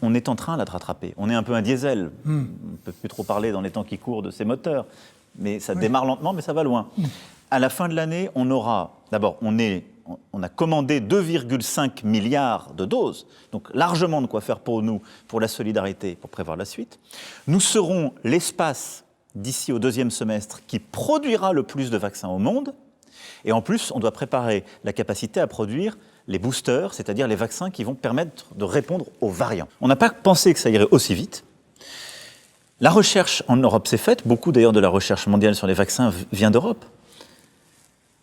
On est en train là, de rattraper. On est un peu un diesel. On ne peut plus trop parler dans les temps qui courent de ces moteurs. Mais ça démarre lentement, mais ça va loin. À la fin de l'année, on aura... D'abord, on a commandé 2,5 milliards de doses. Donc largement de quoi faire pour nous, pour la solidarité, pour prévoir la suite. Nous serons l'espace, d'ici au deuxième semestre, qui produira le plus de vaccins au monde. Et en plus, on doit préparer la capacité à produire les boosters, c'est-à-dire les vaccins qui vont permettre de répondre aux variants. On n'a pas pensé que ça irait aussi vite. La recherche en Europe s'est faite. Beaucoup d'ailleurs de la recherche mondiale sur les vaccins vient d'Europe.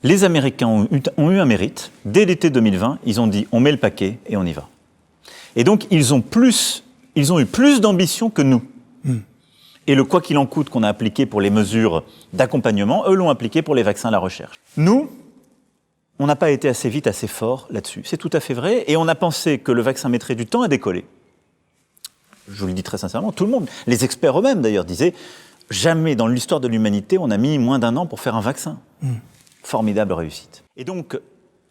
Les Américains ont eu un mérite. Dès l'été 2020, ils ont dit on met le paquet et on y va. Et donc ils ont eu plus d'ambition que nous. Et le quoi qu'il en coûte qu'on a appliqué pour les mesures d'accompagnement, eux l'ont appliqué pour les vaccins à la recherche. Nous, on n'a pas été assez vite, assez fort là-dessus. C'est tout à fait vrai. Et on a pensé que le vaccin mettrait du temps à décoller. Je vous le dis très sincèrement, tout le monde, les experts eux-mêmes d'ailleurs, disaient jamais dans l'histoire de l'humanité on a mis moins d'1 an pour faire un vaccin. Formidable réussite. Et donc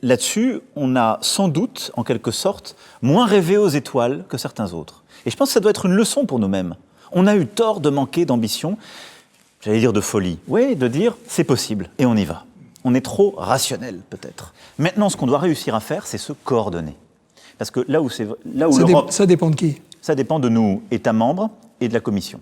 là-dessus, on a sans doute, en quelque sorte, moins rêvé aux étoiles que certains autres. Et je pense que ça doit être une leçon pour nous-mêmes. On a eu tort de manquer d'ambition, j'allais dire de folie. Oui, de dire c'est possible et on y va. On est trop rationnel peut-être. Maintenant, ce qu'on doit réussir à faire, c'est se coordonner. Parce que là où l'Europe... Ça dépend de qui ? Ça dépend de nous, États membres, et de la Commission.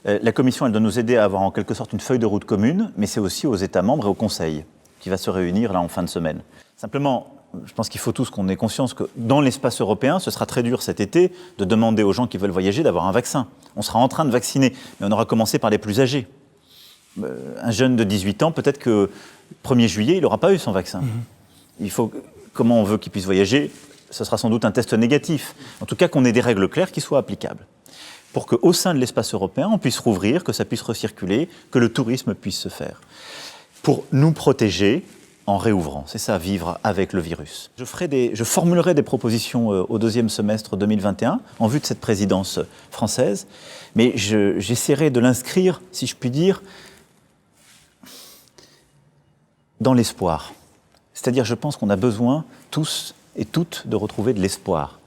La Commission, elle doit nous aider à avoir en quelque sorte une feuille de route commune, mais c'est aussi aux États membres et au Conseil, qui va se réunir là en fin de semaine. Simplement, je pense qu'il faut tous qu'on ait conscience que dans l'espace européen, ce sera très dur cet été de demander aux gens qui veulent voyager d'avoir un vaccin. On sera en train de vacciner, mais on aura commencé par les plus âgés. Un jeune de 18 ans, peut-être que le 1er juillet, il n'aura pas eu son vaccin. Comment on veut qu'il puisse voyager ? Ce sera sans doute un test négatif. En tout cas, qu'on ait des règles claires qui soient applicables. Pour qu'au sein de l'espace européen, on puisse rouvrir, que ça puisse recirculer, que le tourisme puisse se faire. Pour nous protéger en réouvrant. C'est ça, vivre avec le virus. Je formulerai des propositions au deuxième semestre 2021, en vue de cette présidence française, mais j'essaierai de l'inscrire, si je puis dire, dans l'espoir. C'est-à-dire, je pense qu'on a besoin, tous et toutes, de retrouver de l'espoir.